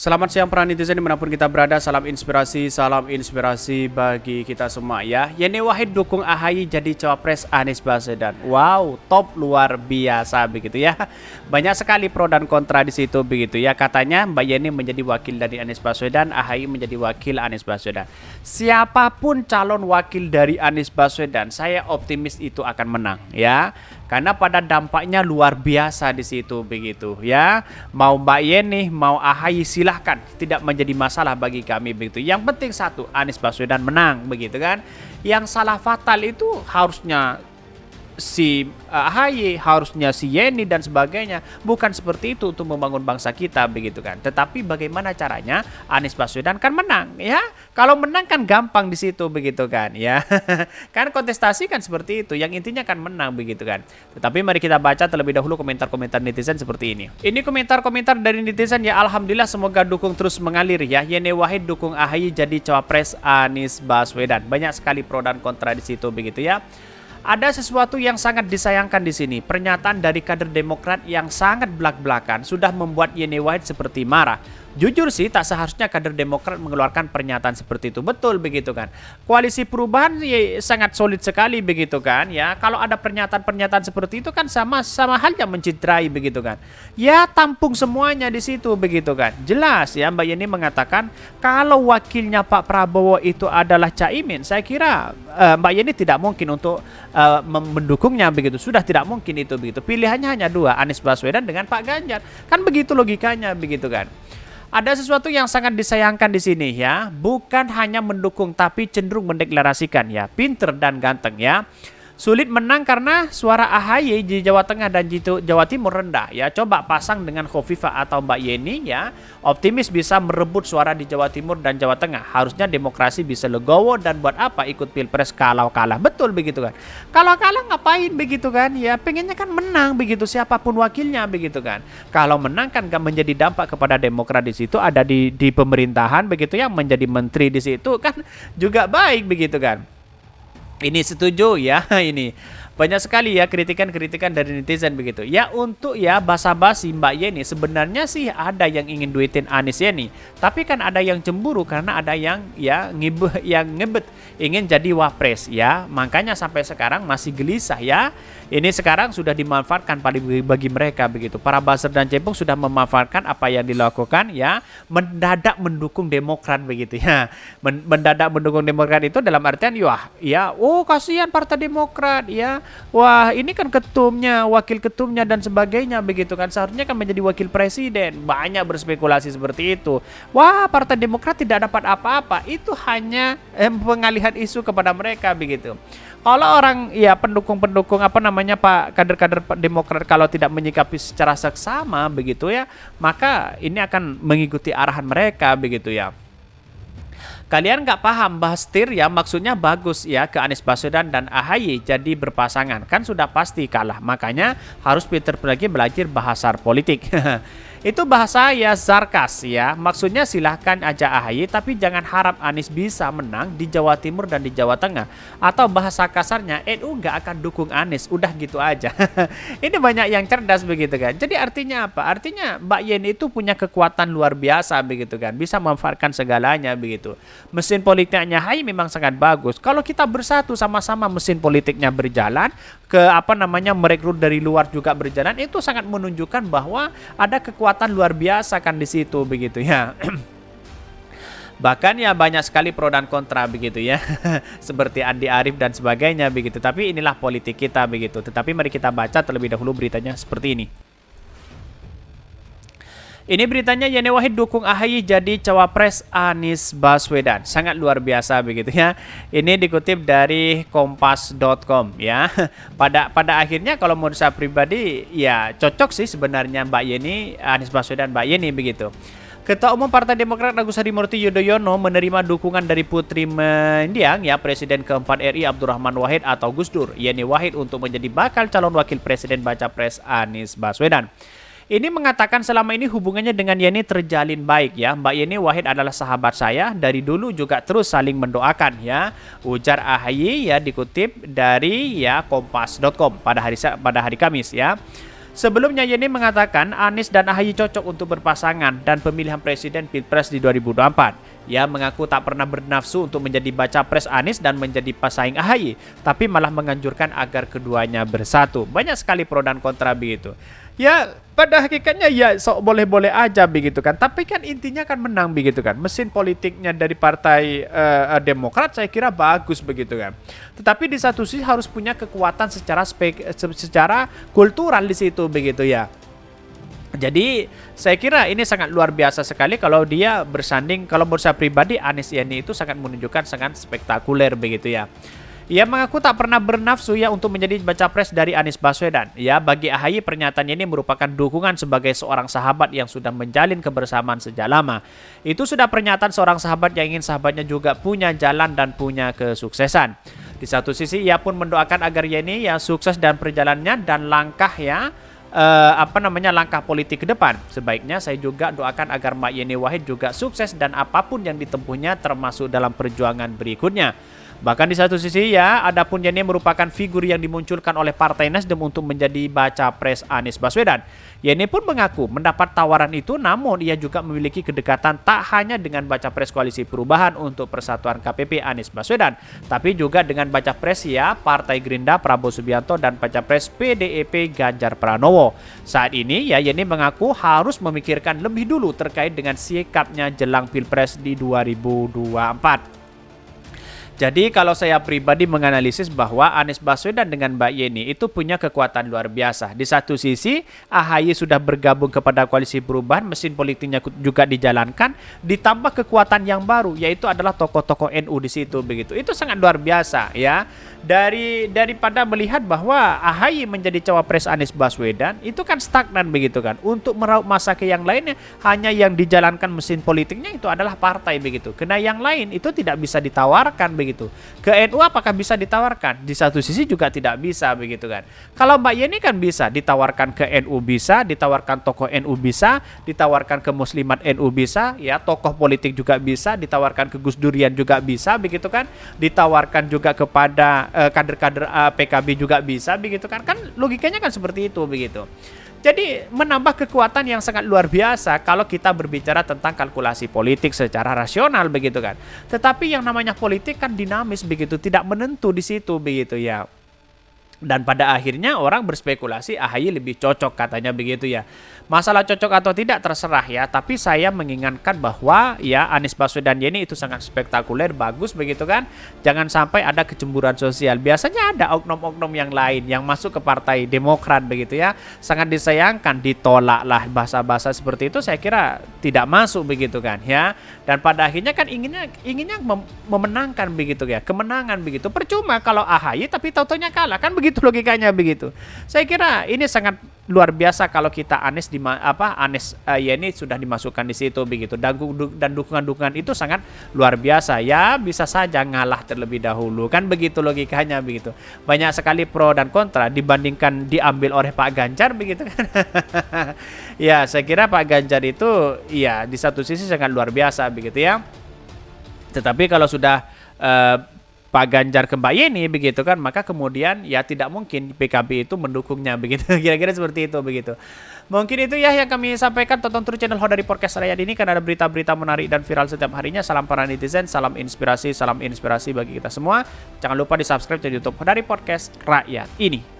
Selamat siang para netizen dimanapun kita berada, salam inspirasi bagi kita semua ya. Yeni Wahid dukung AHY jadi cawapres Anies Baswedan. Wow, top luar biasa begitu ya. Banyak sekali pro dan kontra di situ begitu ya. Katanya Mbak Yeni menjadi wakil dari Anies Baswedan, AHY menjadi wakil Anies Baswedan. Siapapun calon wakil dari Anies Baswedan, saya optimis itu akan menang ya. Karena pada dampaknya luar biasa di situ begitu ya. Mau Mbak Yeni, mau AHY silahkan, tidak menjadi masalah bagi kami begitu. Yang penting satu, Anies Baswedan menang begitu kan. Yang salah fatal itu harusnya si AHY, harusnya si Yeni dan sebagainya. Bukan seperti itu untuk membangun bangsa kita begitu kan. Tetapi bagaimana caranya Anies Baswedan kan menang ya. Kalau menang kan gampang di situ begitu kan ya. Kan kontestasi kan seperti itu. Yang intinya kan menang begitu kan. Tetapi mari kita baca terlebih dahulu komentar-komentar netizen seperti ini. Ini komentar-komentar dari netizen ya. Alhamdulillah, semoga dukung terus mengalir ya. Yeni Wahid dukung AHY jadi cawapres Anies Baswedan. Banyak sekali pro dan kontra di situ begitu ya. Ada sesuatu yang sangat disayangkan di sini. Pernyataan dari kader Demokrat yang sangat belak-belakan sudah membuat Yeni Wahid seperti marah. Jujur sih, tak seharusnya kader Demokrat mengeluarkan pernyataan seperti itu. Betul begitu kan. Koalisi perubahan ya, sangat solid sekali begitu kan ya. Kalau ada pernyataan-pernyataan seperti itu kan sama halnya mencederai begitu kan. Ya tampung semuanya di situ begitu kan. Jelas ya, Mbak Yeni mengatakan kalau wakilnya Pak Prabowo itu adalah Caimin, saya kira Mbak Yeni tidak mungkin untuk mendukungnya begitu. Sudah tidak mungkin itu begitu. Pilihannya hanya dua, Anies Baswedan dengan Pak Ganjar. Kan begitu logikanya begitu kan. Ada sesuatu yang sangat disayangkan di sini ya, bukan hanya mendukung tapi cenderung mendeklarasikan ya, pinter dan ganteng ya. Sulit menang karena suara AHY di Jawa Tengah dan Jawa Timur rendah ya. Coba pasang dengan Khofifah atau Mbak Yeni ya. Optimis bisa merebut suara di Jawa Timur dan Jawa Tengah. Harusnya demokrasi bisa legowo, dan buat apa ikut pilpres kalau kalah. Betul begitu kan. Kalau kalah ngapain begitu kan ya. Pengennya kan menang begitu, siapapun wakilnya begitu kan. Kalau menang kan gak menjadi dampak kepada Demokrat di situ, ada di pemerintahan begitu ya, menjadi menteri di situ kan juga baik begitu kan. Ini setuju ya. Ini banyak sekali ya kritikan-kritikan dari netizen begitu. Ya untuk ya basa-basi Mbak Yeni, sebenarnya sih ada yang ingin duitin Anies Yeni, tapi kan ada yang cemburu karena ada yang ya ngebet ingin jadi wapres ya. Makanya sampai sekarang masih gelisah ya. Ini sekarang sudah dimanfaatkan bagi mereka begitu. Para buzzer dan cebong sudah memanfaatkan apa yang dilakukan ya, mendadak mendukung Demokrat begitu ya. Mendadak mendukung Demokrat itu dalam artian ya, oh kasihan Partai Demokrat ya. Wah, ini kan ketumnya, wakil ketumnya dan sebagainya begitu kan. Seharusnya kan menjadi wakil presiden. Banyak berspekulasi seperti itu. Wah, Partai Demokrat tidak dapat apa-apa. Itu hanya pengalihan isu kepada mereka begitu. Kalau orang ya pendukung-pendukung Pak kader-kader Demokrat kalau tidak menyikapi secara seksama begitu ya, maka ini akan mengikuti arahan mereka begitu ya. Kalian nggak paham bahas tir ya, maksudnya bagus ya ke Anies Baswedan dan AHY jadi berpasangan, kan sudah pasti kalah, makanya harus pinter lagi belajar bahasa politik. Itu bahasa ya sarkas ya, maksudnya silahkan aja AHY tapi jangan harap Anies bisa menang di Jawa Timur dan di Jawa Tengah. Atau bahasa kasarnya NU nggak akan dukung Anies, udah gitu aja. Ini banyak yang cerdas begitu kan. Jadi artinya apa? Artinya Mbak Yeni itu punya kekuatan luar biasa begitu kan, bisa memanfaatkan segalanya begitu. Mesin politiknya AHY memang sangat bagus. Kalau kita bersatu sama-sama mesin politiknya berjalan, merekrut dari luar juga berjalan, itu sangat menunjukkan bahwa ada kekuatan luar biasa kan di situ begitu ya. Bahkan ya banyak sekali pro dan kontra begitu ya. Seperti Andi Arief dan sebagainya begitu. Tapi inilah politik kita begitu. Tetapi mari kita baca terlebih dahulu beritanya seperti ini. Ini beritanya, Yeni Wahid dukung AHY jadi cawapres Anies Baswedan. Sangat luar biasa begitu ya. Ini dikutip dari kompas.com ya. Pada akhirnya kalau menurut saya pribadi ya cocok sih sebenarnya Mbak Yeni, Anies Baswedan, Mbak Yeni begitu. Ketua Umum Partai Demokrat Agus Harimurti Yudhoyono menerima dukungan dari Putri Mendiang ya, Presiden keempat RI Abdurrahman Wahid atau Gus Dur, Yeni Wahid untuk menjadi bakal calon wakil presiden baca pres Anies Baswedan. Ini mengatakan selama ini hubungannya dengan Yeni terjalin baik ya. Mbak Yeni Wahid adalah sahabat saya dari dulu, juga terus saling mendoakan ya. Ujar AHY ya, dikutip dari ya kompas.com pada hari Kamis ya. Sebelumnya Yeni mengatakan Anies dan AHY cocok untuk berpasangan dan pemilihan presiden Pilpres di 2024. Ia mengaku tak pernah bernafsu untuk menjadi baca pres Anies dan menjadi pesaing AHY, tapi malah menganjurkan agar keduanya bersatu. Banyak sekali pro dan kontra begitu. Ya, pada hakikatnya ya boleh-boleh aja begitu kan. Tapi kan intinya kan menang begitu kan. Mesin politiknya dari partai Demokrat saya kira bagus begitu kan. Tetapi di satu sisi harus punya kekuatan secara kultural di situ begitu ya. Jadi saya kira ini sangat luar biasa sekali kalau dia bersanding. Kalau menurut saya pribadi Anies Yani itu sangat menunjukkan sangat spektakuler begitu ya. Ia mengaku tak pernah bernafsu ya untuk menjadi baca pres dari Anies Baswedan. Ya, bagi AHY pernyataannya ini merupakan dukungan sebagai seorang sahabat yang sudah menjalin kebersamaan sejak lama. Itu sudah pernyataan seorang sahabat yang ingin sahabatnya juga punya jalan dan punya kesuksesan. Di satu sisi ia pun mendoakan agar Yeni ya sukses dan perjalanannya dan langkah ya langkah politik ke depan. Sebaiknya saya juga doakan agar Mbak Yeni Wahid juga sukses dan apapun yang ditempuhnya termasuk dalam perjuangan berikutnya. Bahkan di satu sisi ya, adapun Yeni merupakan figur yang dimunculkan oleh Partai Nasdem untuk menjadi baca pres Anies Baswedan. Yeni pun mengaku mendapat tawaran itu, namun ia juga memiliki kedekatan tak hanya dengan baca pres Koalisi Perubahan untuk Persatuan KPP Anies Baswedan, tapi juga dengan baca pres ya Partai Gerindra Prabowo Subianto dan baca pres PDIP Ganjar Pranowo. Saat ini ya Yeni mengaku harus memikirkan lebih dulu terkait dengan sikapnya jelang Pilpres di 2024. Jadi kalau saya pribadi menganalisis bahwa Anies Baswedan dengan Mbak Yeni itu punya kekuatan luar biasa. Di satu sisi AHY sudah bergabung kepada Koalisi Perubahan, mesin politiknya juga dijalankan, ditambah kekuatan yang baru yaitu adalah tokoh-tokoh NU di situ begitu. Itu sangat luar biasa ya. Daripada melihat bahwa AHY menjadi cawapres Anies Baswedan itu kan stagnan begitu kan. Untuk meraup masa ke yang lainnya hanya yang dijalankan mesin politiknya itu adalah partai begitu. Karena yang lain itu tidak bisa ditawarkan begitu. Ke NU apakah bisa ditawarkan? Di satu sisi juga tidak bisa begitu kan. Kalau Mbak Yeni kan bisa ditawarkan ke NU bisa, ditawarkan tokoh NU bisa, ditawarkan ke muslimat NU bisa, ya tokoh politik juga bisa, ditawarkan ke Gus Durian juga bisa begitu kan. Ditawarkan juga kepada kader-kader PKB juga bisa begitu kan. Kan logikanya kan seperti itu begitu. Jadi menambah kekuatan yang sangat luar biasa kalau kita berbicara tentang kalkulasi politik secara rasional begitu kan. Tetapi yang namanya politik kan dinamis begitu, tidak menentu di situ begitu ya. Dan pada akhirnya orang berspekulasi AHY lebih cocok katanya begitu ya. Masalah cocok atau tidak terserah ya, tapi saya mengingatkan bahwa ya Anies Baswedan Yeni itu sangat spektakuler, bagus begitu kan. Jangan sampai ada kecemburuan sosial. Biasanya ada oknum-oknum yang lain yang masuk ke Partai Demokrat begitu ya. Sangat disayangkan, ditolaklah bahasa-bahasa seperti itu, saya kira tidak masuk begitu kan ya. Dan pada akhirnya kan inginnya memenangkan begitu ya, kemenangan begitu. Percuma kalau AHY tapi tautonya kalah, kan begitu logikanya begitu. Saya kira ini sangat luar biasa kalau kita Anies Yeni sudah dimasukkan di situ begitu, dan dukungan-dukungan itu sangat luar biasa ya. Bisa saja ngalah terlebih dahulu kan begitu logikanya begitu. Banyak sekali pro dan kontra dibandingkan diambil oleh Pak Ganjar begitu kan. Ya saya kira Pak Ganjar itu ya di satu sisi sangat luar biasa begitu ya. Tetapi kalau sudah Pak Ganjar ke Mbak Yeni begitu kan, maka kemudian ya tidak mungkin PKB itu mendukungnya begitu. Kira-kira seperti itu begitu. Mungkin itu ya yang kami sampaikan. Tonton terus channel Hodari Podcast Rakyat ini karena ada berita-berita menarik dan viral setiap harinya. Salam para netizen, salam inspirasi bagi kita semua. Jangan lupa di subscribe channel YouTube Hodari Podcast Rakyat ini.